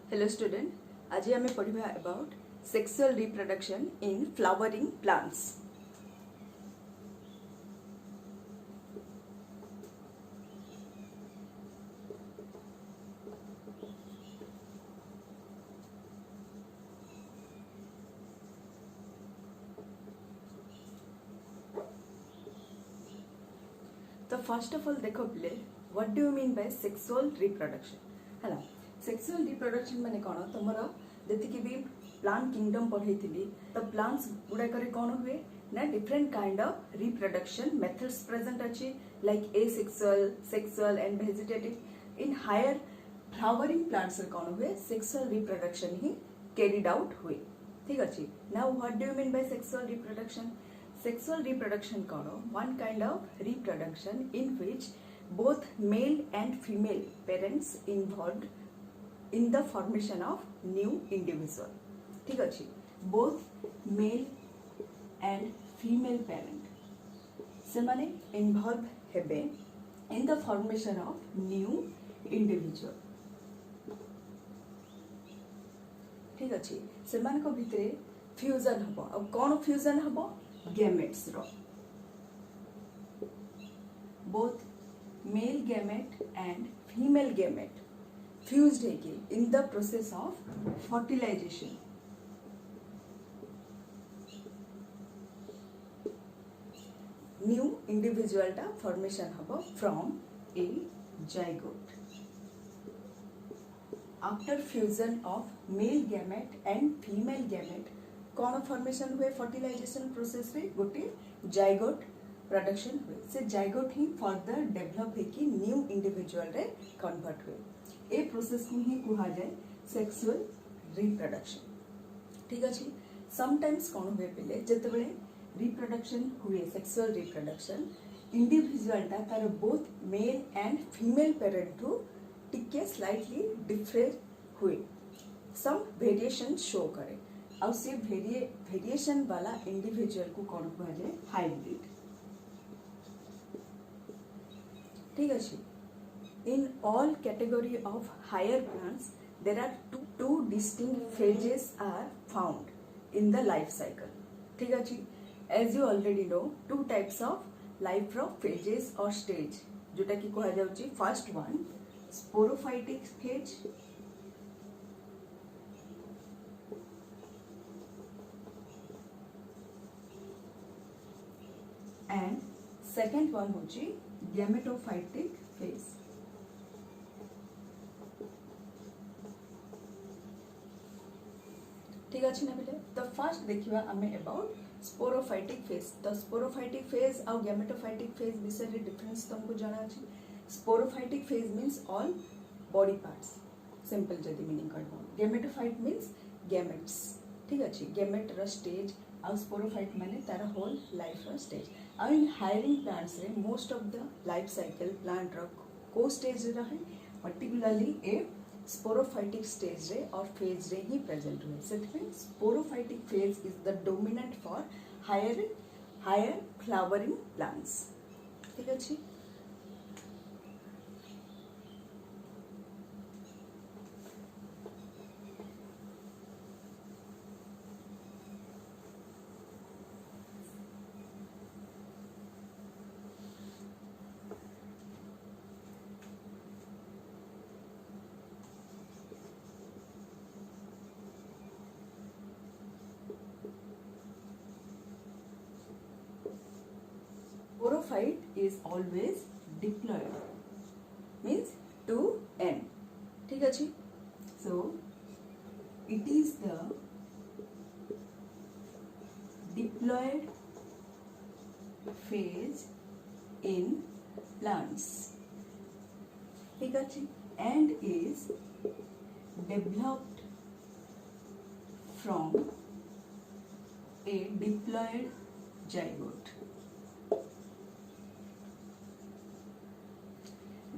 Hello student, आज आमे पढ़िबा about sexual reproduction in flowering plants. तो फर्स्ट ऑफ ऑल देखो पिले what do you mean by sexual reproduction हला सेक्सुअल रिप्रोडक्शन माने कोन तमरो जति कि भी प्लांट किंगडम पढैथिली तो प्लांट्स गुडा करे कोन हुए ना different kind of reproduction methods present अछि like asexual sexual and vegetative in higher flowering plants रे कोन हुए सेक्सुअल रिप्रोडक्शन ही कैरिड आउट हुए ठीक अछि now what do you mean by sexual reproduction Sexual reproduction करो one kind of reproduction in which both male and female parents involved in the formation of new individual. ठीक अच्छी both male and female parent से माने involved हेबे in the formation of new individual. ठीक अच्छी से मान को भितरे फ्यूजन हबो अब कौन फ्यूजन हबो gametes row both male gamete and female gamete fused है in the process of fertilization. New individual टा formation हबो from a zygote. After fusion of male gamete and female gamete कौन फॉर्मेशन हुए fertilisation process रे गोटे zygote production हुए से zygote ही further develop हेकी new individual रे कन्वर्ट हुए ए प्रोसेस को ही कहा जाए सेक्सुअल रिप्रोडक्शन ठीक अछि समटाइम्स कौन हुए पहले जते बेले रिप्रोडक्शन हुए सेक्सुअल रिप्रोडक्शन इंडिविजुअल टा तार both male and female parent टू टिके स्लाइटली डिफरेंट हुए सम वेरिएशन शो करे और से वेरिएशन वाला इंडिविजुअल को कौन कहा जाए हाइब्रिड ठीक है in all category of higher plants there are two distinct phases are found in the life cycle ठीक है as you already know two types of life of phases और स्टेज जोटा कि कहा जाउची first one sporophytic phase and second one होची gametophytic phase ठीक अछि ना बेले तो फर्स्ट देखिबा हमें अबाउट स्पोरोफाइटिक फेज तो स्पोरोफाइटिक फेज और गैमेटोफाइटिक फेज विषय रे डिफरेंस तुमको जाना अछि sporophytic phase means all body parts simple जदी मीनिंग करबो गैमेटोफाइट मींस गैमेट्स ठीक अछि गैमेट र स्टेज और स्पोरोफाइट माने तार होल लाइफ र स्टेज और इन हायरिंग प्लांट्स रे most of the life cycle plant रो को स्टेज रहे पर्टिकुलरली ए स्पोरोफाइटिक स्टेज रे और फेज रे ही प्रेजेंट हुए सेटमेंट sporophytic phase is the dominant for higher flowering plants ठीक अछि Sporophyte is always diploid means to end ठीक अछि so it is the diploid phase in plants ठीक अछि and is developed from a diploid zygote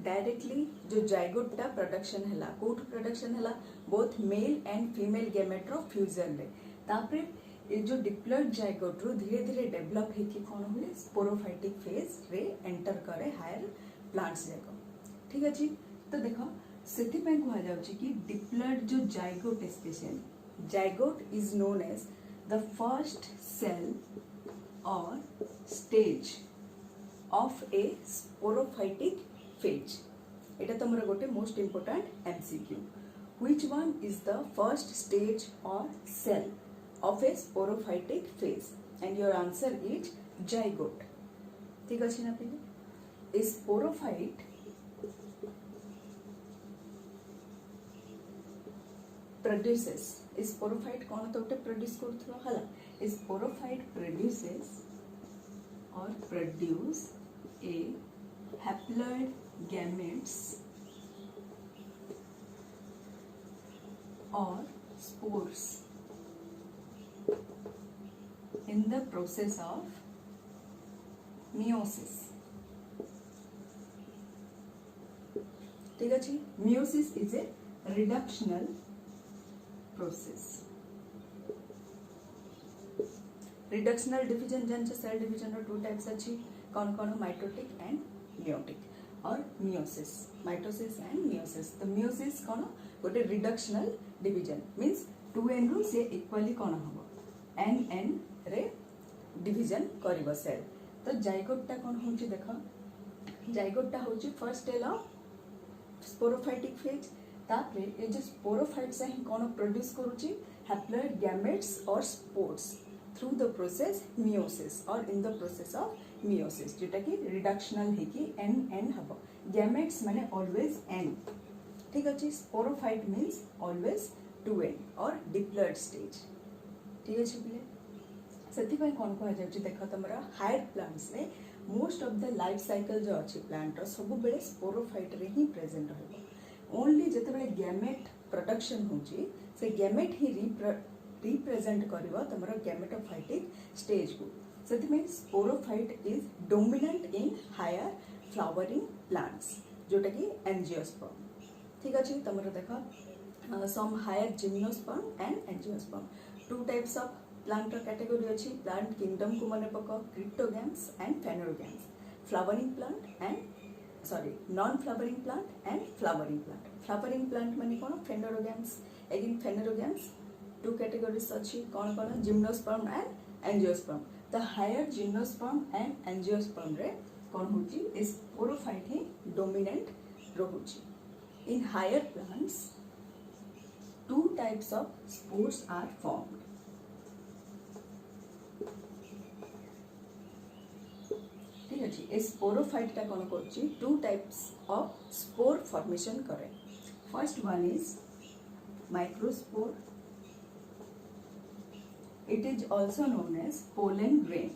directly जो zygote टा production हला कोट प्रोडक्शन हला both male and female gamete रो फ्यूजन रे तापरे ये जो डिप्लॉयड जाइगोट रो धीरे धीरे डेवलप हेकी कोन होले स्पोरोफाइटिक फेज रे एंटर करे हायर प्लांट्स जाको ठीक अछि तो देखो ସେଥିପାଇଁ କୁହାଯାଉଛି କି ଡିପ୍ଲଏଡ୍ जो zygote specially zygote is known as the first cell और stage of a sporophytic phase. एटा तुमरा गोटे most important MCQ. Which one is the first stage और cell of a sporophytic phase and your answer is zygote. ठीक अछि ना पिले। A sporophyte produces a sporophyte कौन तो प्रोड्यूस करथलो हला a sporophyte produces or produce a haploid gametes or spores in the process of meiosis। ठीक अछि। meiosis is a reductional process। Reductional division जानछ सेल डिवीजन रो टू टाइप्स अछि कौन कौन माइटोटिक एंड मियोटिक और मियोसिस माइटोसिस एंड मियोसिस। तो meiosis कौन गोटे रिडक्शनल डिवीजन मींस 2n रो से इक्वली कौन हबो n रे डिवीजन करबो सेल। तो जाइगोट ता कौन होची देखो जाइगोट ता होची first stage of sporophytic phase. तापरे ये जो स्पोरोफाइट्स ही कौन प्रोड्यूस करूची हैप्लॉइड गैमेट्स और spores through the process meiosis और in the process of meiosis जोटा कि रिडक्शनल है कि n हबो। गैमेट्स माने ऑलवेज n। ठीक अछि। स्पोरोफाइट मींस ऑलवेज 2n और डिप्लॉइड स्टेज। ठीक अछि पिले। सेति पय कोन को जाउची देखो तमरा हायर प्लांट्स रे most of the life cycle जो अछि प्लांट रो सब बेले स्पोरोफाइट रे ही प्रेजेंट रहबो। ओनली जते बेले गैमेट प्रोडक्शन होची से गैमेट ही रिप्रेजेंट करिवो तमरा गैमेटोफाइटिक स्टेज को। सेति में sporophyte is dominant in higher flowering plants जोटा कि एंजियोस्पर्म। ठीक अछि। तमरा देखो some higher gymnosperm and angiosperm two types of plant category अछि। प्लांट किंगडम को मने पको cryptogams and phanerogams. Flowering plant and sorry non flowering plant and flowering plant. Flowering plant माने कोन phanerogams again phanerogams two categories अछि कोन कोन gymnosperm and angiosperm. The higher gymnosperm and angiosperm रे कोन होची इस स्पोरोफाइट ही डोमिनेंट रहुची। In higher plants two types of spores are formed. ठीक अछि। ए स्पोरोफाइट ता कोन करची two types of spore formation करे। First one is microspore. It is also known as pollen grain।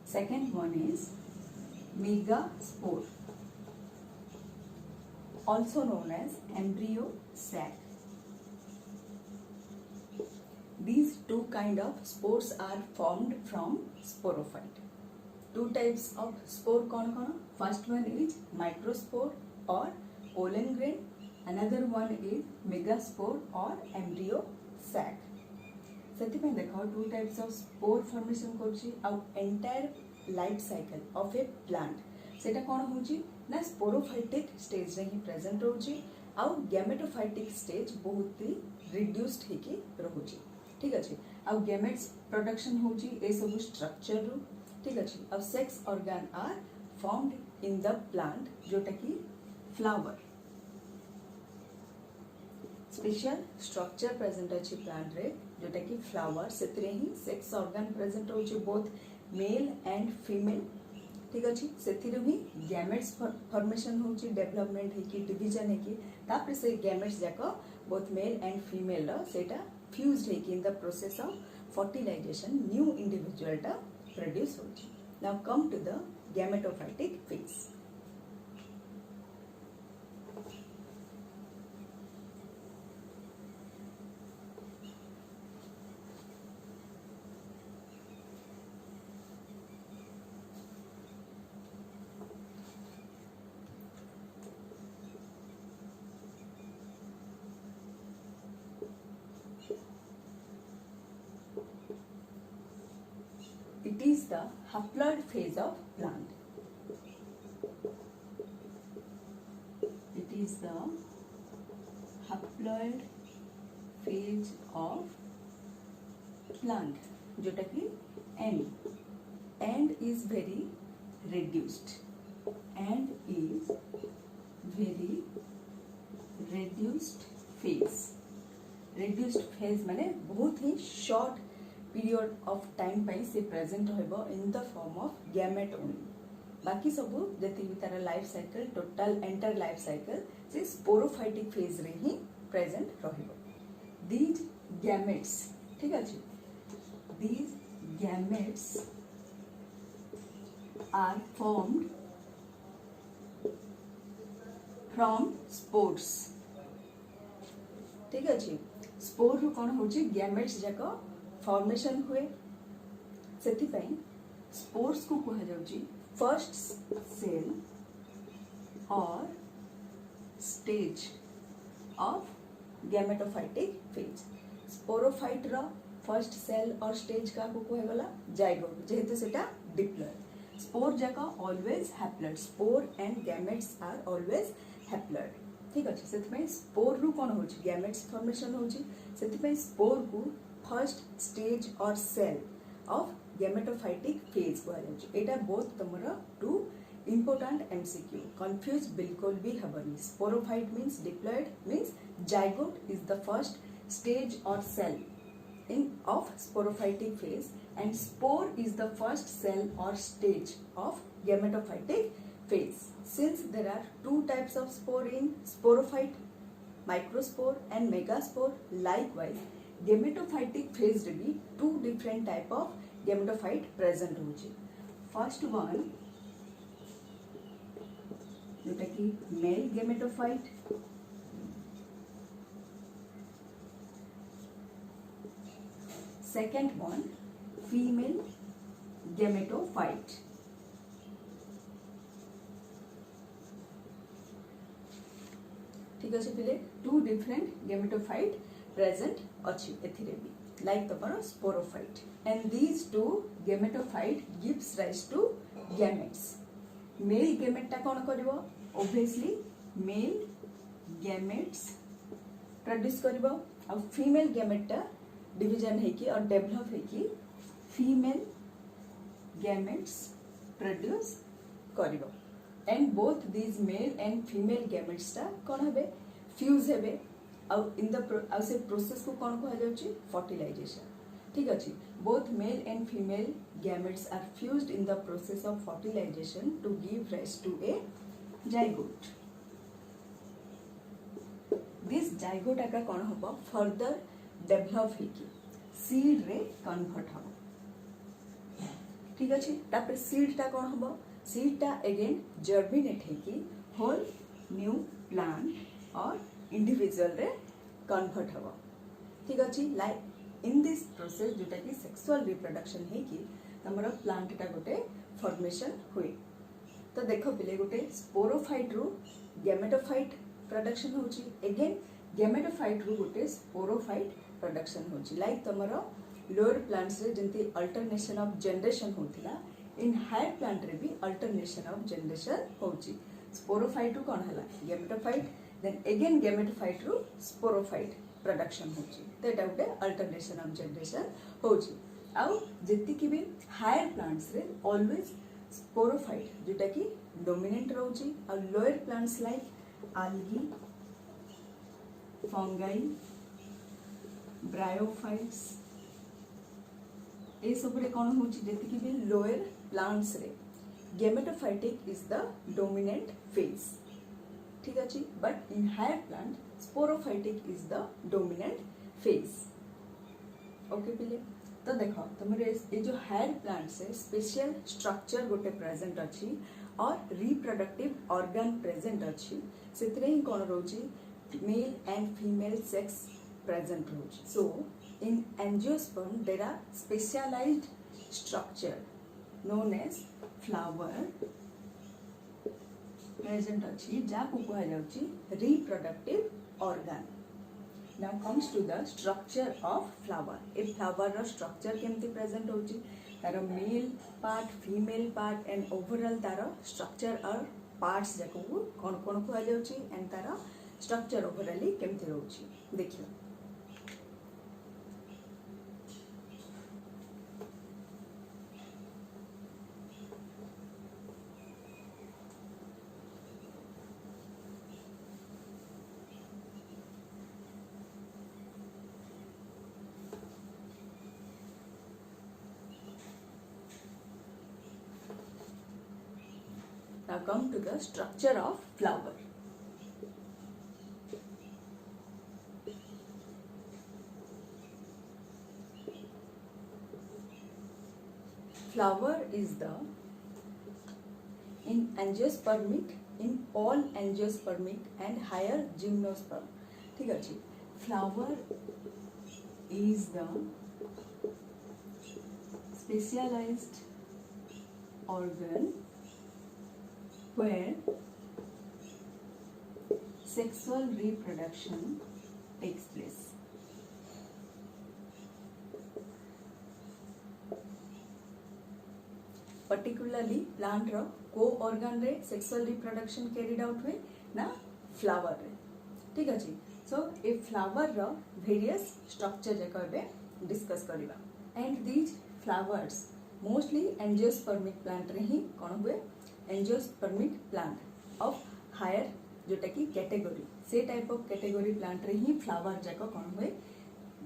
Second one is megaspore, also known as embryo sac। These two kind of spores are formed from sporophyte। Two types of spore कौन कौन? First one is microspore or pollen grain। Another one is megaspore or embryo sac। सेति में देखो two types of spore formation करछि आउ entire life cycle of a plant सेटा कौन होछि ना स्पोरोफाइटिक स्टेज रे ही प्रेजेंट होछि आउ गैमेटोफाइटिक स्टेज बहुत ही रिड्यूस्ड हेके रहुछि। ठीक अछि। आउ गैमेट्स प्रोडक्शन होची ए सब स्ट्रक्चर रो। ठीक अछि। आउ sex organ are formed in the plant जोटा कि फ्लावर। स्पेशल स्ट्रक्चर प्रेजेंट अछि प्लांट रे जोटा कि फ्लावर सेतरे ही सेक्स ऑर्गन प्रेजेंट होची बोथ मेल एंड फीमेल। ठीक अछि। सेथिरे ही गैमेट्स फॉर्मेशन होची डेवलपमेंट है कि डिवीजन है कि तापर से गैमेट्स जाको बोथ मेल एंड फीमेल रो सेटा fused है कि in the process of fertilization new individual टा produce होची। Now come to the gametophytic phase। It is the haploid phase of plant। is the haploid phase of plant, जोटा कि end is very reduced, and is very reduced phase माने बहुत ही short period of time पाई से present होइबो in the form of gamete only. बाकी सब जति भी तार life cycle total entire life cycle से स्पोरोफाइटिक फेज रे ही प्रेजेंट रहिबो. दीज गैमेट्स, ठीक अछि, these gametes are formed from spores. ठीक अछि, स्पोर रु कोन होची गैमेट्स जाको फॉर्मेशन हुए, सेति पई स्पोर्स को कहा जाउची फर्स्ट सेल और stage of gametophytic phase. Sporophyte रो फर्स्ट सेल और स्टेज का को कहगला जाइगोट, जेहेतु सेटा डिप्लॉयड. स्पोर जाका always haploid, spore and gametes are always haploid. ठीक अछि, सेति में स्पोर रु कोन होची गैमेट्स फॉर्मेशन होची, सेति में स्पोर को फर्स्ट स्टेज और सेल ऑफ गैमेटोफाइटिक फेज को आजु. एटा बोथ तमरा टू इंपोर्टेंट एमसीक्यू, कंफ्यूज बिल्कुल भी हबनी. Sporophyte means diploid, means zygote is the first stage और cell in of sporophytic phase, and spore is the first cell or stage of gametophytic phase. Since there are two types of spore in sporophyte, microspore and megaspore, likewise gametophytic phase रे भी two different type of gametophyte present होची. First one जोटा कि male gametophyte, second one female gametophyte. ठीक अछि पिले, to different gametophyte present अछि एथिरे भी, like तमरो sporophyte, and these two gametophyte gives rise to gametes. Male gamete टा कोन करबो, obviously male gametes produce करबो, और female gamete टा डिवीजन है कि और डेवलप है कि फीमेल गैमेट्स प्रोड्यूस करिवो. And both this male and female gametes टा कोन हेबे फ्यूज हेबे, और इन द से प्रोसेस को कोन कहा जाउची फर्टिलाइजेशन. ठीक अछि, both male and female gametes are fused in the process of fertilisation to give rise to a zygote. This zygote आका कोन होबो फर्दर डेवलप होगी सीड रे कन्वर्ट हम. ठीक अछि, तापर सीड टा कोन हबो, सीड टा अगेन जर्मिनेट होगी होल न्यू प्लांट और इंडिविजुअल रे कन्वर्ट हबो. ठीक अछि, लाइक इन दिस प्रोसेस जोटा कि सेक्सुअल रिप्रोडक्शन होगी तमरो प्लांट टा गोटे फॉर्मेशन हुए. तो देखो पिले गोटे स्पोरोफाइट रु गैमेटोफाइट प्रोडक्शन होची, अगेन गैमेटोफाइट रु गोटे स्पोरोफाइट प्रोडक्शन होची. लाइक तमरो लोअर प्लांट्स रे जंती अल्टरनेशन ऑफ जनरेशन होतिला, इन हायर प्लांट रे भी अल्टरनेशन ऑफ जनरेशन होची. स्पोरोफाइट रु कोन हला गैमेटोफाइट, देन अगेन गैमेटोफाइट रु स्पोरोफाइट प्रोडक्शन होची. तो एटा गोटे अल्टरनेशन ऑफ जनरेशन होची. आउ जति कि भी हायर प्लांट्स रे ऑलवेज स्पोरोफाइट जोटा कि डोमिनेंट रहउची, और lower plants like algae, fungi, bryophytes, ए सब रे कोन होची जति कि भी लोअर प्लांट्स रे gametophytic is the dominant phase. ठीक अछि, but in higher plant sporophytic is the dominant phase. Okay पिले, तो देखो तमरे ए जो हायर प्लांट्स है स्पेशल स्ट्रक्चर गोटे प्रेजेंट अछि और रिप्रोडक्टिव ऑर्गन प्रेजेंट अछि. सेतरे ही कोन रहउची male and female sex present roles. So in angiosperm there are specialized structure known as flower present अछि, जाको कहा जाउची reproductive organ. Now comes to the structure of flower. A flower row structure केमती present होची, तारो male part, female part and overall taro structure और parts जाक कौन कौन कह जाउची एंड तार स्ट्रक्चर ओवरऑली केमती रहउची देखियो। Now come to the structure of flower. Flower is the in angiospermic, in all angiospermic and higher gymnosperm. ठीक है। Flower is the specialized organ where sexual reproduction takes place. Particularly plant रो को organ रे sexual reproduction carried out हुए ना flower रे। ठीक अछि। So ए flower रो various structure जे कहबे discuss करिबा and these flowers mostly angiospermic plant रे ही कोन हुए एंजियोस्पर्मिक प्लांट ऑफ हायर जोटा की कैटेगरी से टाइप ऑफ कैटेगरी प्लांट रे ही फ्लावर जाक कौन हुए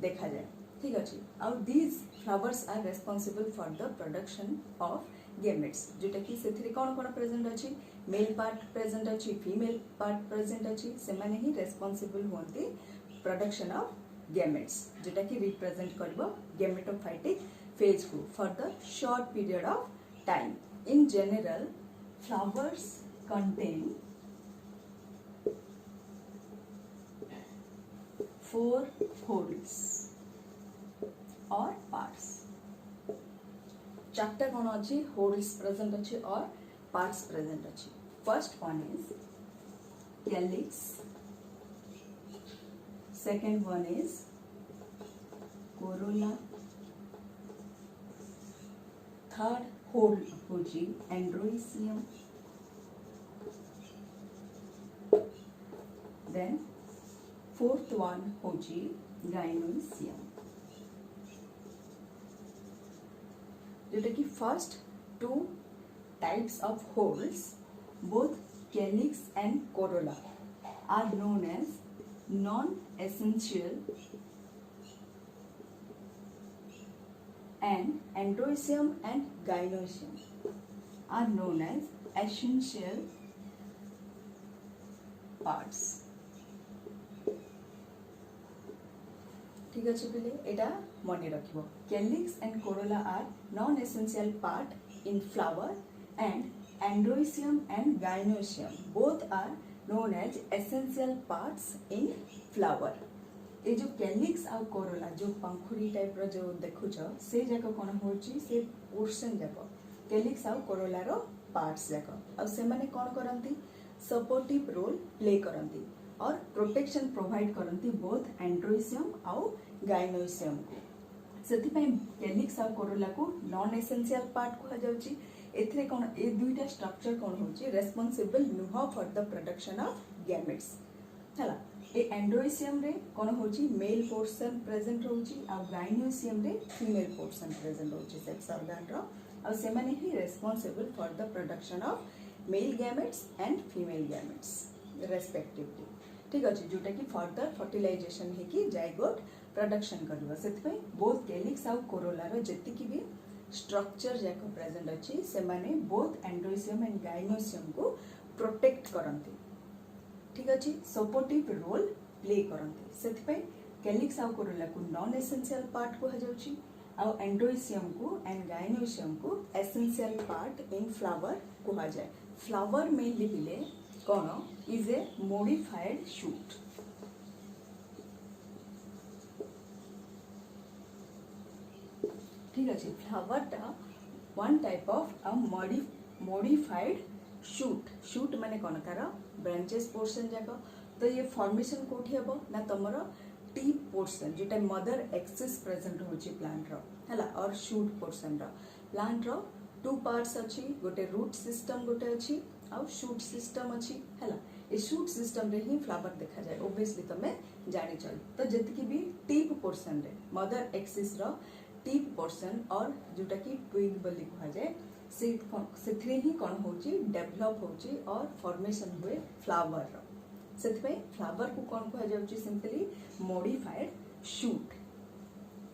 देखा जाए। ठीक अच्छे। आउ these flowers are responsible for the production of gametes जोटा की से कौन कौन प्रेजेंट अच्छी मेल पार्ट प्रेजेंट अच्छी फीमेल पार्ट प्रेजेंट अच्छी से माने ही रेस्पॉन्सिबल होती प्रोडक्शन ऑफ गेमेट्स जोटा की रिप्रेजेंट करबो गेमेटोफाइटिक फेज को for the short period of time. In general flowers contain 4 holes or parts. चार्टा कौन अच्छी होल्स प्रेजेंट अच्छी और पार्ट्स प्रेजेंट अच्छी। First one is calyx, second one is corolla, third whorl होची एंड्रोइसियम, देन फोर्थ वन होची gynoecium. जोटा की first two types of whorls both calyx and corolla are known as non essential and androecium and gynoecium are known as essential parts. ठीक अच्छे पिले एटा मने रखिबो। Calyx and corolla are non essential part in flower and androecium and gynoecium both are known as essential parts in flower. ये जो calyx आ Corolla जो पंखुड़ी type रो जो देखुछ से जाको कोन होची से पोर्शन जाको कैलिक्स आ कोरोला रो पार्ट्स जाको आ से माने कोन करंती सपोर्टिव रोल प्ले करंती और प्रोटेक्शन प्रोवाइड करंती बोथ एंड्रोइसियम आ गाइनोइसियम को। सेति पय कैलिक्स आ कोरोला को नॉन एसेंशियल पार्ट को जाउची। एथरे कोन ए दुईटा स्ट्रक्चर कोन होची रेस्पोंसिबल नुह for the production of gametes हला। ए एंड्रोइसियम रे कोन होची मेल पोर्शन प्रेजेंट होची आ गाइनोइसियम रे फीमेल पोर्शन प्रेजेंट होची सेक्स ऑर्गन रो आ से माने ही responsible for the production of male gametes and female gametes respectively. ठीक अछि जोटा की फर्दर फर्टिलाइजेशन हे की जाइगोट प्रोडक्शन करबो। सेति पय बोथ कैलिक्स आ कोरोला रो जति की भी स्ट्रक्चर जाको प्रेजेंट अछि से माने बोथ एंड्रोइसियम एंड गाइनोइसियम को प्रोटेक्ट करंती। ठीक अच्छे सपोर्टिव रोल प्ले करंती। सेति पय कैलिक्स आ कोरोला को नॉन एसेंशियल पार्ट को जाउची आ एंड्रोइसियम को एंड गाइनोइसियम को एसेंशियल पार्ट इन फ्लावर को जाए। फ्लावर मेनली बिले cone is a modified shoot. ठीक अच्छे फ्लावर टा one type of a modified shoot. Shoot माने कोन तार ब्रांचेस पोर्शन जाको तो ये फॉर्मेशन कोठी हेबो ना तमरो टीप पोर्शन जेटा मदर एक्सिस प्रेजेंट होची प्लांट रो हला और shoot portion row. Plant row to parts अछि गोटे रूट सिस्टम गोटे अछि आउ शूट सिस्टम अच्छी है। ए शूट सिस्टम रे ही फ्लावर देखा जाए ओबियसली तमे जानी चल। तो जति भी टिप पोर्शन रे मदर एक्सिस रो टिप पोर्शन और जोटा कि ट्विग बोली कहा जाए से ही कौन होची डेवलप होची और फॉर्मेशन हुए फ्लावर रो। से फ्लावर को कौन कहा जाउची सिंपली मॉडिफाइड शूट।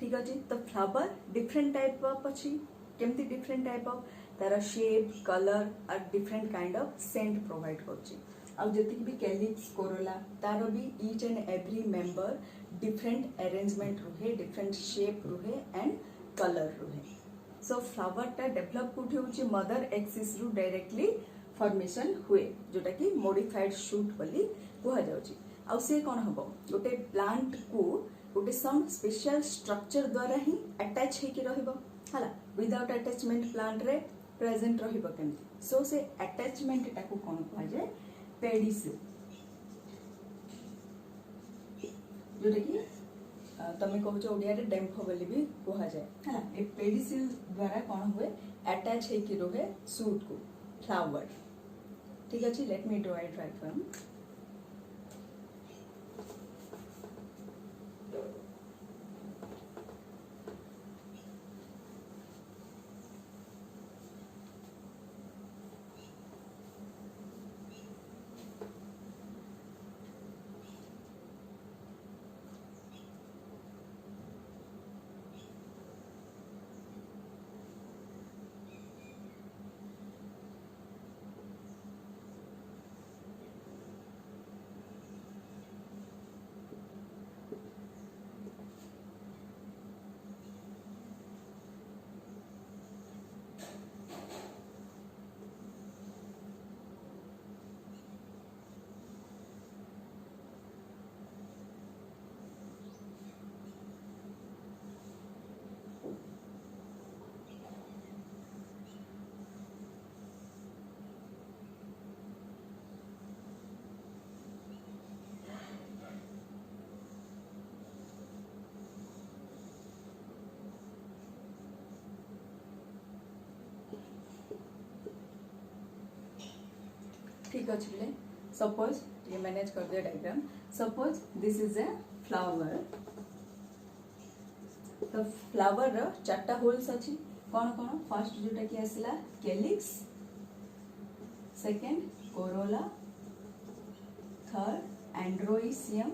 ठीक अछि। तो फ्लावर डिफरेंट टाइप ऑफ अछि। केमती डिफरेंट टाइप ऑफ तार शेप कलर और different kind of scent provide करछि। आ जति भी कैलिक्स कोरोला तार भी each and every member different arrangement रुहे डिफरेंट शेप रुहे एंड कलर रुहे। सो फ्लावर टा डेवलप कोठी होछि मदर एक्सिस रु डायरेक्टली फॉर्मेशन हुए जोटा कि मॉडिफाइड शूट बोली कहा जाउछि। आ से कोन हबो गोटे प्लांट को गोटे सम स्पेशल स्ट्रक्चर द्वारा ही अटैच हे कि रहइबो हला। विदाउट अटैचमेंट प्लांट रे प्रेजेंट रहइबो केमती। सो से अटैचमेंट टाको कोन कहा जाय पेडिसिल जोटा कि तमे कहउछ ओडिया रे डेम्फो बोली भी कहा जाय हला। ए पेडिसिल द्वारा कोन हुए अटैच हे कि रहे शूट को फ्लावर। ठीक अछि। Let me draw it right from. ठीक अच्छे बोले सपोज ये मैनेज कर दिया diagram. Suppose this is a flower. तो फ्लावर रो चारटा होल्स अच्छी कौन कौन फर्स्ट जोटा कि आसला calyx second corolla third androecium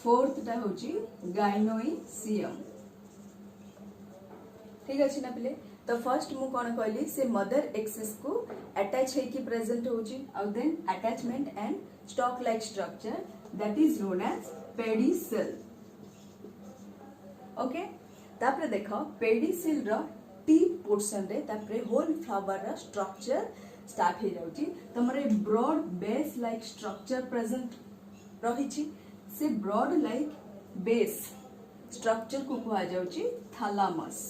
fourth टा होची गाइनोइसियम। ठीक अच्छे ना पिले। तो फर्स्ट मु कौन कहली से मदर एक्सिस को अटैच है कि प्रेजेंट होची और then attachment and stalk like structure that is known as pedicel. Okay. तापरे देखो पेडिसिल रो टिप पोर्शन रे तापरे होल फ्लावर रो स्ट्रक्चर स्टार्ट हे जाउची। तमरे broad base like structure present रहिची। से ब्रॉड लाइक बेस स्ट्रक्चर को कहा जाउची थैलामस।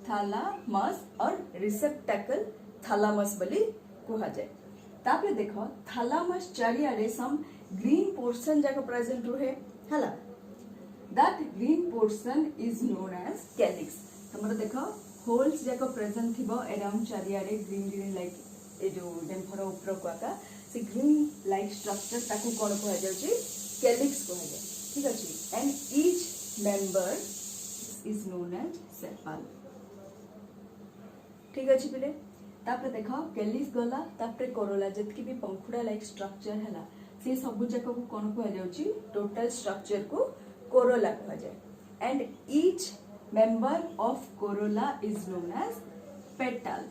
थैलामस और रिसेप्टेकल थैलामस बोली कहा जाए। तापरे देखो थैलामस चारियारे सम ग्रीन पोर्शन जाको प्रेजेंट रहे हला। That green portion is known as calyx. तमरा देखो होल्स जाको प्रेजेंट थिबो अराउंड चारियारे ग्रीन ग्रीन लाइक ए जो डेम्फर ऊपर को आका से ग्रीन लाइक स्ट्रक्चर ताको कोन कहा जाउची कैलिक्स कहा जाए। ठीक अछि। And each member is known as sepal. ठीक अच्छे पिले। तापरे देखो कैलिक्स गला तापरे कोरोला जतकी भी पंखुड़ा लाइक स्ट्रक्चर हैला से सब जाक को कोन कहा जाउची टोटल स्ट्रक्चर को कोरोला कहा जाए। And each member of corolla is known as petal.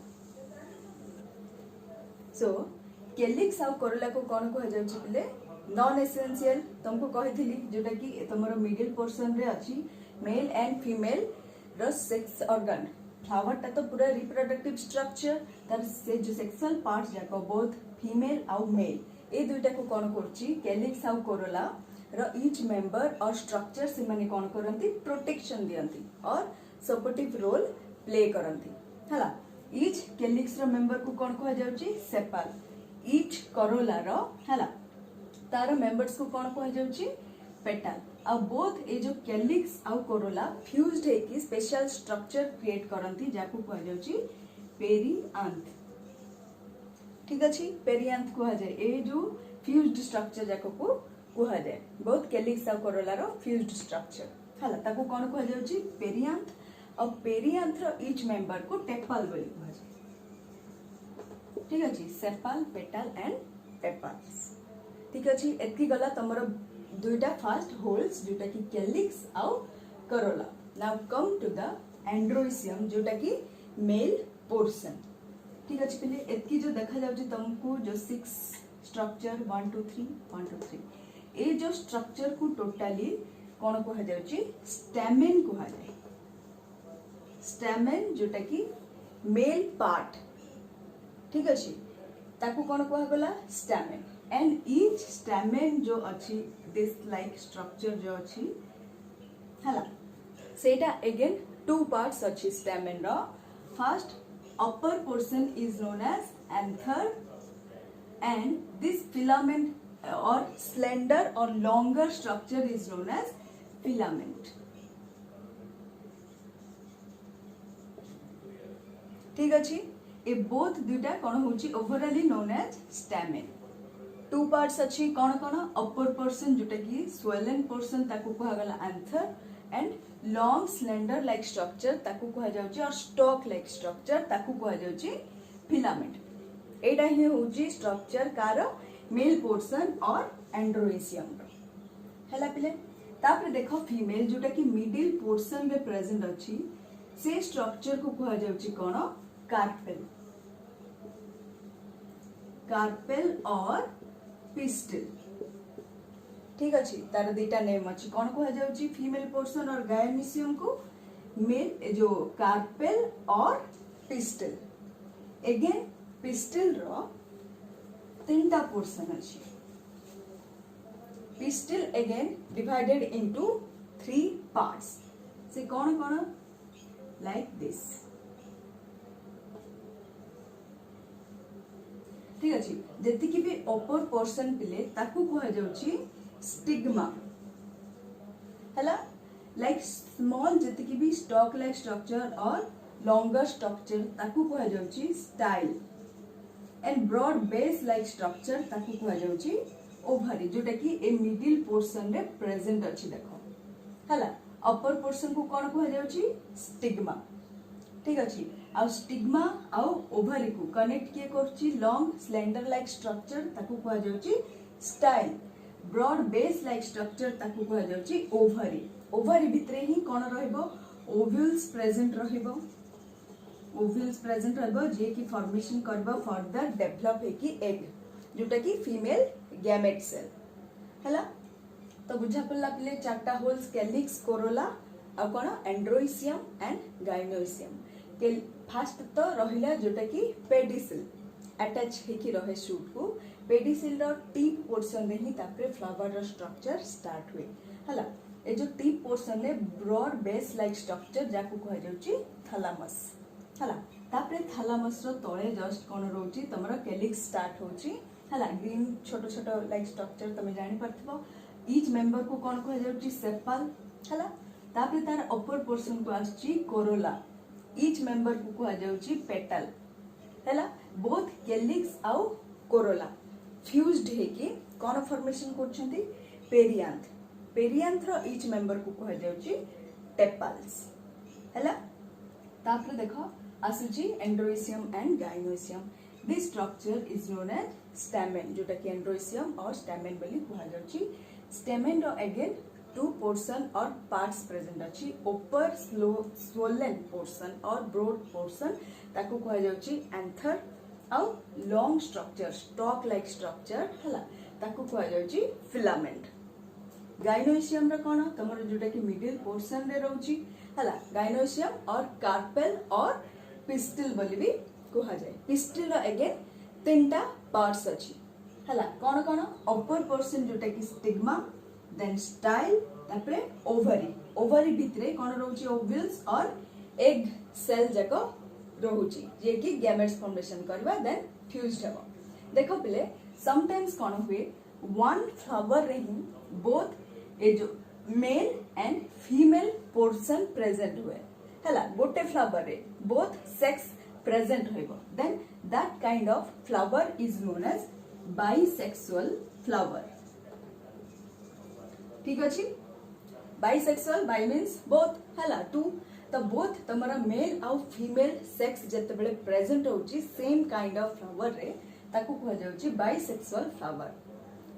So calyx और कोरोला को कोन कहा जाउची पिले नॉन एसेंशियल तुमको कहिथिली जोटा कि तमरो मिडिल पोर्शन रे अछि मेल एंड फीमेल रो सेक्स ऑर्गन। फ्लावर टा तो पूरा रिप्रोडक्टिव स्ट्रक्चर तार से जो सेक्सुअल पार्ट जाको बोथ फीमेल और मेल ए दुईटा को कोन करछि कैलिक्स और कोरोला रो ईच मेंबर और स्ट्रक्चर से माने कोन करंती प्रोटेक्शन दियंती और सपोर्टिव रोल प्ले करंती हला। ईच कैलिक्स रो मेंबर को कोन कहा जाउची सेपल। ईच कोरोला रो हला तार मेंबर्स को कोन कहा जाउची पेटल। आ बोथ ए जो कैलिक्स आ कोरोला फ्यूज्ड है कि स्पेशल स्ट्रक्चर क्रिएट करंती जाकू कह जाउची पेरियांथ। ठीक अछि, पेरियांथ कह जाय ए जो फ्यूज्ड स्ट्रक्चर जाको को कह जाय बोथ कैलिक्स आ कोरोला रो फ्यूज्ड स्ट्रक्चर हला ताको कोन कह जाउची पेरियांथ। और पेरियांथ रो ईच मेंबर को टेपल बोली कह जाय। ठीक अछि, सेपल पेटल एंड टेपल्स। ठीक अछि, एतकी गला तमरो दुईटा फर्स्ट होल्स जोटा की कैलिक्स आउ corolla. Now come to the androecium जोटा की मेल पोर्शन। ठीक अछि, पहले एतकी जो देखा जाउची तुमको जो 6 स्ट्रक्चर 1 2 3 1 2 3 ए जो स्ट्रक्चर को टोटली कोन कह जाउची स्टैमेन कह जाय। स्टैमेन जोटा की मेल पार्ट। ठीक अछि, ताकू कोन कह गला स्टैमेन एंड ईच स्टैमेन जो अछि दिस लाइक स्ट्रक्चर जो अछि हला सेटा अगेन टू पार्ट्स अछि स्टैमेन रो। First upper portion is known as anther and this filament or slender or longer structure is known as filament। ठीक अछि, ए बोथ दुटा कोन होची overally known as stamen. Two parts अच्छी कौन कौन अपर पोर्शन जोटा की स्वेलन पोर्शन ताकू कहा गला anther and long slender like structure ताकू कहा जाउची और स्टॉक लाइक स्ट्रक्चर ताकू कहा जाउची फिलामेंट। एटा ही होची स्ट्रक्चर कार मेल पोर्शन और एंड्रोइसियम हला पिले। तापर देखो फीमेल जोटा की मिडिल पोर्शन रे प्रेजेंट अछि से स्ट्रक्चर को कहा जाउची कोन कार्पेल। कार्पेल और पिस्टल। ठीक अछि, तार दुटा नेम अछि कोन कह जाउची फीमेल पोर्शन और गायनिसियम को मेल जो कार्पेल और पिस्टल। अगेन पिस्टल रो तीनटा पोर्शन अछि। Pistol again divided into 3 parts से कोन कोन लाइक दिस। ठीक अछि, जति की भी अपर पोर्शन पिले ताकू कह जाउची स्टिग्मा हला लाइक स्मॉल जति की भी स्टॉक लाइक स्ट्रक्चर और लॉन्गर स्ट्रक्चर ताकू कह जाउची style and broad base like structure ताकू कह जाउची ओवरी जोटा की ए मिडिल पोर्शन रे प्रेजेंट अछि। देखो हला अपर पोर्शन को कोन कह जाउची स्टिग्मा। ठीक अछि, आ स्टिग्मा आ ओवरी को कनेक्ट किए करची लॉन्ग स्लेंडर लाइक स्ट्रक्चर ताकू कह जाउची style. Broad base like structure ताकू कह जाउची ओवरी। ओवरी भितरे ही कोन रहइबो ओव्यूल्स प्रेजेंट रहइबो। ओव्यूल्स प्रेजेंट रहइबो जे की फॉर्मेशन करबो फर्दर डेवलप है की एग जोटा की फीमेल गैमेट सेल हला। तो बुझा पड़ला पिले चारटा होल्स कैलिक्स कोरोला आ कोन एंड्रोइसियम एंड गायनोइसियम। के फास्ट तो रहिला जोटा की पेडिसिल अटैच है की रहे शूट को। पेडिसिल रो टिप पोर्शन रे ही तापरे फ्लावर रो स्ट्रक्चर स्टार्ट हुए हला। ए जो टिप पोर्शन रे ब्रॉड बेस लाइक स्ट्रक्चर जाकू कह जाउची थैलामस हला। तापरे थैलामस रो तळे जस्ट कोन रहउची तमरा कैलिक्स स्टार्ट होची हला। ग्रीन छोटो छोटो लाइक स्ट्रक्चर तमे जानि परथबो। ईच मेंबर को कोन कह जाउची सेपल हला। तापरे तार अपर पोर्शन को आछि कोरोला। ईच मेंबर को कह जाउची पेटल हला। बोथ कैलिक्स आउ कोरोला फ्यूज्ड है कि कोन फॉर्मेशन करछंती पेरियांथ। पेरियांथ रो ईच मेंबर को कह जाउची टेपल्स हला। तापरे देखो आसुची androecium and gynoecium. This structure is known as stamen जोटा कि एंड्रोइसियम और स्टैमेन बोली कह जाउची। स्टैमेन रो अगेन टू पोर्शन और पार्ट्स प्रेजेंट अछि। ऊपर स्वोलन पोर्शन और ब्रॉड पोर्शन ताकू कह जाउची एंथर और long structure stalk like structure हला ताकू कह जाउची फिलामेंट। गायनोइसियम रे कोन तमरो जोटा कि मिडिल पोर्शन रे रहउची हला। गायनोइसियम और कार्पेल और पिस्टल बोली भी कह जाय। पिस्टल रो अगेन तीनटा पार्ट्स अछि हला। कोन कोन अपर पोर्शन जोटा कि स्टिग्मा देन स्टाइल तापरे ओवरी। ओवरी भितरे कोन रहउची ओव्यूल्स और एग सेल जाको रहउची जे कि गैमेट्स फॉर्मेशन करबा देन फ्यूज्ड हेबो। देखो पिले समटाइम्स कोन हुए वन फ्लावर रे ही बोथ ए जो male and female portion present हुए हला गोटे फ्लावर रे बोथ सेक्स प्रेजेंट होइबो then that kind of flower is known as bisexual flower ठीक अछि बाइसेक्सुअल बाइ मीन्स बोथ हला टू तो बोथ तमरा मेल आउ फीमेल सेक्स जते बेले प्रेजेंट होची सेम काइंड ऑफ फ्लावर रे ताकू कह जाउची बाइसेक्सुअल फ्लावर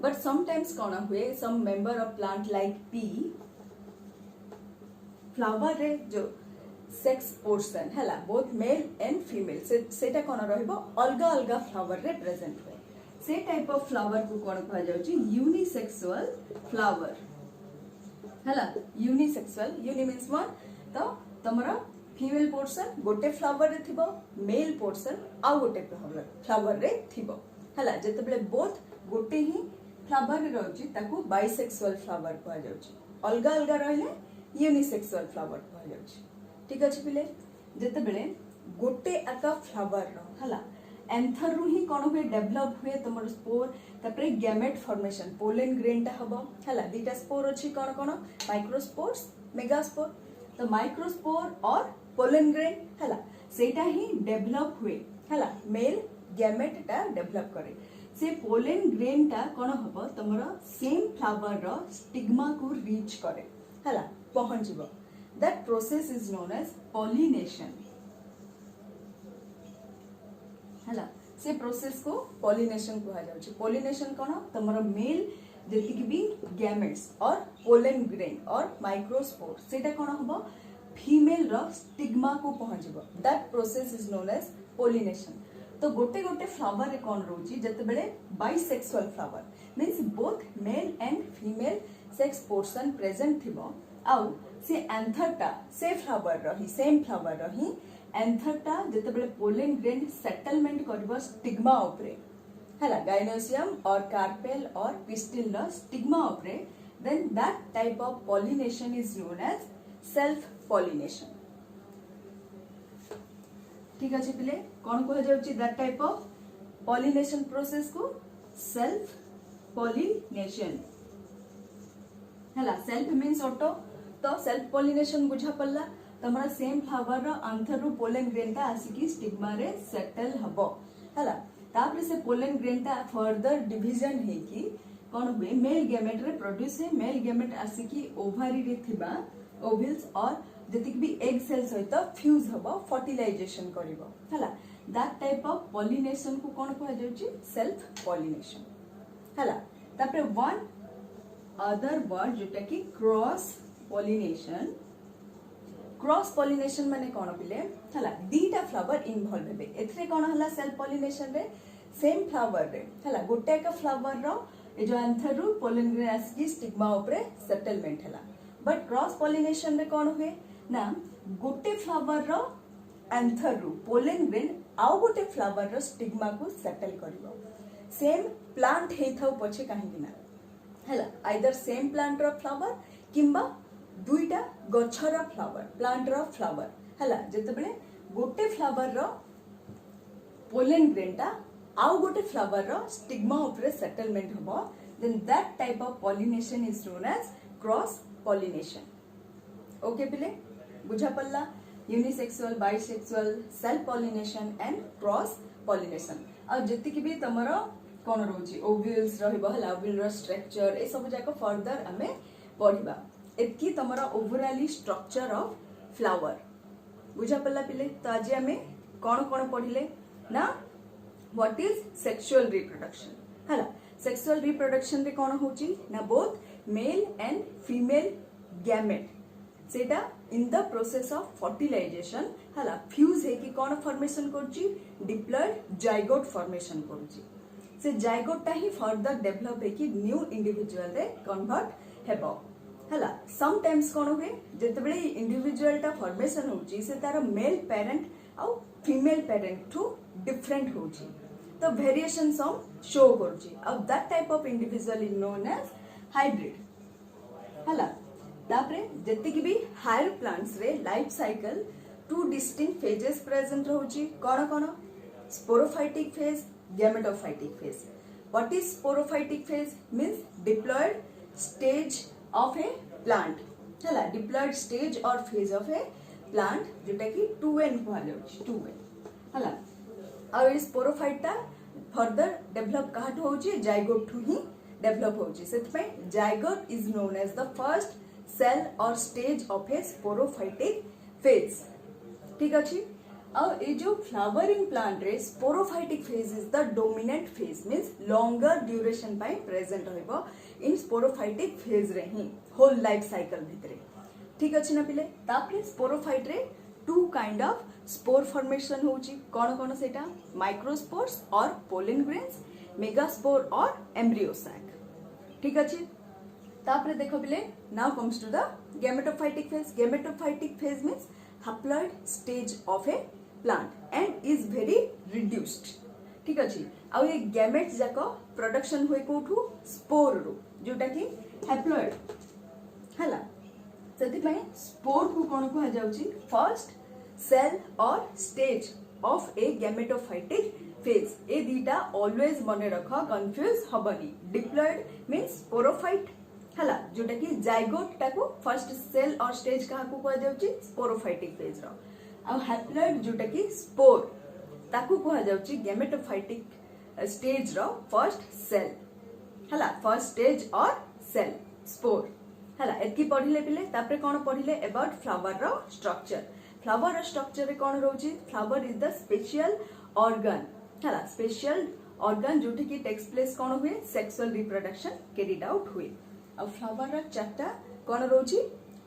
बट समटाइम्स कोना हुए some member of plant like pea flower रे जो सेक्स पोर्शन हला बोथ मेल एंड फीमेल सेटा कोना रहइबो अलगा अलगा फ्लावर रे प्रेजेंट हुए से टाइप ऑफ फ्लावर को कोन कह जाउची यूनिसेक्सुअल फ्लावर हला यूनिसेक्सुअल यूनि मीन्स वन तो तमरा फीमेल पोर्शन गोटे फ्लावर रे थिबो मेल पोर्शन आ गोटे फ्लावर रे थिबो हला जते बेले बोथ गोटे ही फ्लावर रे रहउची ताकू बाइसेक्सुअल फ्लावर कह जाउची अलगा अलगा रहले यूनिसेक्सुअल फ्लावर कह जाउची ठीक अछि पिले जते बेले गोटे आका फ्लावर रो हला एंथर रु ही कोन हुए डेवलप हुए तमर स्पोर तापरे गैमेट फॉर्मेशन पोलन ग्रेन ता हबो हला दीटा स्पोर अछि कोन कोन माइक्रोस्पोर्स मेगास्पोर तो माइक्रोस्पोर और पोलन ग्रेन हला सेटा ही डेवलप हुए हला मेल गैमेट ता डेवलप करे से पोलन ग्रेन ता कोन हबो तमरा सेम फ्लावर रो स्टिग्मा को रीच करे हला पहुंचबो that process is known as pollination हला से प्रोसेस को पॉलिनेशन कहा जाउची पॉलिनेशन कोन तमरा मेल जेति कि भी गैमेट्स और पोलन ग्रेन और माइक्रोस्पोर सेटा कोन हबो फीमेल रो स्टिग्मा को पहुंचबो that process is known as pollination तो गोटे गोटे फ्लावर रे कोन रहउची जते बेले bisexual flower means both male and female sex portion present थिबो आउ से एंथरटा से फ्लावर रही सेम फ्लावर रही एंथरटा जते बेले पोलन ग्रेन सेटलमेंट करबो स्टिग्मा ऊपरे हला गाइनोसियम और कार्पेल और पिस्टिल रो स्टिग्मा ऊपरे then that type of pollination is known as self pollination ठीक अछि पिले कोन कह जाउची that type of pollination process को सेल्फ पॉलिनेशन हला सेल्फ मींस ऑटो तो सेल्फ पॉलिनेशन बुझा पल्ला तमरा सेम फ्लावर रो आंथर रु पोलन ग्रेन ता आसी स्टिग्मा रे सेटल हबो हला तापरे से पोलन ग्रेन ता फर्दर डिवीजन हे कि कोन हुए मेल गैमेट रे प्रोड्यूस है मेल गैमेट आसी कि ओवरी रे थिबा ओवल्स और जतिक भी एग सेल सहित फ्यूज हबो फर्टिलाइजेशन करिवो हला दैट टाइप ऑफ पॉलिनेशन को कोन कह जाउची सेल्फ पॉलिनेशन हला तापरे वन अदर वर्ड जोटा कि क्रॉस पॉलिनेशन माने कोन पिले हला दीटा फ्लावर इन्वॉल्व हेबे एथरे कोन हला सेल्फ पॉलिनेशन रे सेम फ्लावर रे हला गोटे का फ्लावर रो ए जो एंथर रु पोलन ग्रेन आसी स्टिग्मा ऊपरे सेटलमेंट हला बट क्रॉस पॉलिनेशन रे कोन हुए ना गोटे फ्लावर रो एंथर रु पोलन ग्रेन आउ गोटे फ्लावर रो स्टिग्मा को सेटल करिवो सेम प्लांट हे थाउ पछे काहे ना हला आइदर सेम प्लांट रो फ्लावर किंबा दुईटा गछर फ्लावर प्लांट रो फ्लावर हला जते बेले गोटे फ्लावर रो पोलन ग्रेन ता आउ गोटे फ्लावर रो स्टिग्मा ऊपर सेटलमेंट हबो then that type of pollination is known as cross pollination okay पिले बुझा पल्ला unisexual bisexual self pollination and cross pollination आ जति कि भी तमरो कोन रहउची ओव्यूल्स रहइबो हला ओव्यूल रो स्ट्रक्चर ए सब जाको फर्दर हमें पढिबा एतकी तमरा ओवरऑली स्ट्रक्चर ऑफ फ्लावर बुझा पल्ला पिले तो आज हमें कोन कोन पढिले ना व्हाट इज सेक्सुअल रिप्रोडक्शन हला सेक्सुअल रिप्रोडक्शन रे कोन होची ना both male and female gamete सेटा in the process of fertilization हला फ्यूज है कि कोन फॉर्मेशन करची डिप्लॉयड जाइगोट फॉर्मेशन करची से जाइगोट ता ही फर्दर डेवलप है कि न्यू इंडिविजुअल रे कन्वर्ट हेबो हला सम टाइम्स कोन हुए जते बेले इंडिविजुअल ता फॉर्मेशन होची से तार मेल पेरेंट आ फीमेल पेरेंट टू डिफरेंट होची तो वेरिएशन सम शो करची अब that type of individual is known as hybrid हला तापरे जते कि भी हायर प्लांट्स रे life cycle two distinct phases present रहउची कोन कोन sporophytic phase gametophytic phase what is sporophytic phase means diploid stage of a plant हला डिप्लॉयड स्टेज और फेज ऑफ ए प्लांट जोटा कि 2N कहा जाउची 2N हला आ ए स्पोरोफाइटा फर्दर डेवलप काहाठू होची जाइगोट ठू ही डेवलप होची सेतपे zygote is known as the first cell और stage of a sporophytic phase ठीक अछि और ये जो फ्लावरिंग प्लांट रे sporophytic phase is the dominant phase means longer duration पाई प्रेजेंट होइबो इन स्पोरोफाइटिक फेज रे ही होल लाइफ साइकिल भितरे ठीक अछि ना पिले तापरे स्पोरोफाइट रे two kind of spore formation होची कोन कोन सेटा माइक्रोस्पोर्स और पोलन ग्रेन्स मेगास्पोर और एम्ब्रियो सैक ठीक अछि तापरे देखो पिले now comes to the gametophytic phase means haploid stage of a plant and is very reduced ठीक अछि आ ये गैमेट्स जाको प्रोडक्शन होय कोठू स्पोर रो जोटा कि हैप्लॉइड हला सेति में स्पोर को कोन को जाउची फर्स्ट सेल और stage of a gametophytic phase ए दीटा ऑलवेज मने रखो कंफ्यूज हबनी डिप्लॉयड मींस स्पोरोफाइट हला जोटा कि जाइगोट टाको फर्स्ट सेल और स्टेज कहा को कह जाउची स्पोरोफाइटिक फेज रो आ हैप्लॉइड जोटा कि स्पोर ताको कह जाउची गैमेटोफाइटिक स्टेज रो फर्स्ट सेल हला फर्स्ट स्टेज और सेल स्पोर हला एतकी पढिले पिले तापरे कोन पढिले अबाउट फ्लावर रो स्ट्रक्चर रे कोन रहउची flower is the special organ हला स्पेशल ऑर्गन जोटी कि टेक्स प्लेस कोन हुए सेक्सुअल रिप्रोडक्शन कैरिड आउट हुए और फ्लावर रा चारटा कोन रोची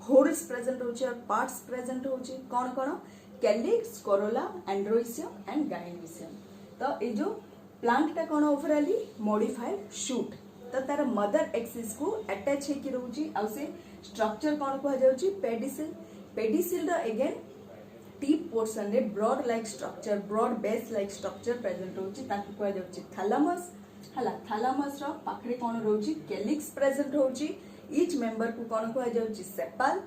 होल्स प्रेजेंट होची और पार्ट्स प्रेजेंट होची कोन कोन कैलिक्स कोरोला एंड्रोइसियम एंड गाइनोइसियम तो ए जो प्लांट ता कोन ओवरऑली मॉडिफाइड शूट तो तार मदर एक्सिस को अटैच हे कि रोची और से स्ट्रक्चर कोन को जाउची पेडिसिल रो अगेन टीप पोर्शन रे broad base like structure present होची ताकू को जाउची थैलेमस हला थैलेमस रो पाखरे कोन रोची कैलिक्स प्रेजेंट होची ईच मेंबर को कोन को जाउची सेपल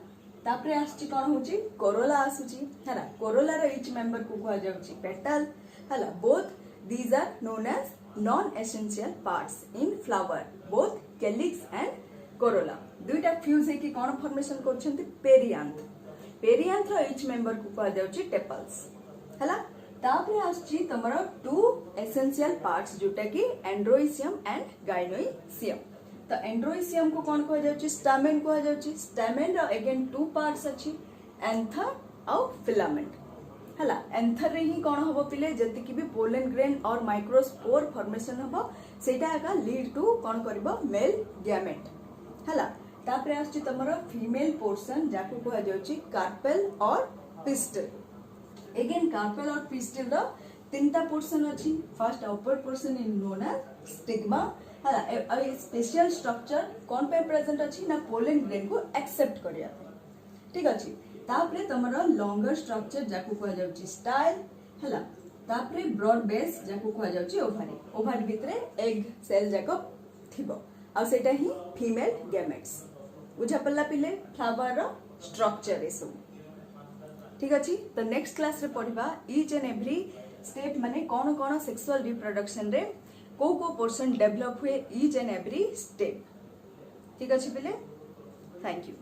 तापरे आछि कोन होची कोरोला आसुची हला कोरोला रो ईच मेंबर को जाउची पेटल हला both these are known as non essential parts in flower both calyx and corolla दुईटा फ्यूज हे कि कोन फॉर्मेशन करछंती पेरियांथ रो ईच मेंबर को जाउची टेपल्स हला तापरे आछि तमरो टू एसेंशियल पार्ट्स जोटा कि एंड्रोइसियम एंड गाइनोइसियम तो एंड्रोइसियम को कोन कह जाउची स्टामेन कह जाउची स्टामेन रो अगेन टू पार्ट्स अछि एंथर और फिलामेंट हला एंथर रे ही कोन हबो पिले जति कि भी पोलन ग्रेन और माइक्रोस्पोर फॉर्मेशन हबो सेटा का लीड टू कोन करबो मेल गैमेट हला तापरे आछि तमरो फीमेल पोर्शन जाको कह जाउची कार्पेल और पिस्टल अगेन कार्पेल और पिस्टल रो तीनटा पोर्शन अछि first upper portion in known as stigma हला ए स्पेशल स्ट्रक्चर कोन पे प्रेजेंट अछि ना पोलन ग्रेन को एक्सेप्ट करिया ठीक अछि तापरे तमरो लॉन्गर स्ट्रक्चर जाको कह जाउची स्टाइल हला तापरे ब्रॉड बेस जाको कह जाउची ओभारी भितरे एग सेल जाको थिबो आ सेटा ही फीमेल गैमेट्स बुझा पल्ला पिले फ्लावर रो स्ट्रक्चर ए सब ठीक अछि तो नेक्स्ट क्लास रे पढिबा ईच एंड एवरी स्टेप माने कोन कोन सेक्सुअल रिप्रोडक्शन रे को पोर्शन डेवलप हुए ईच एंड एवरी स्टेप ठीक अछि पिले थैंक यू।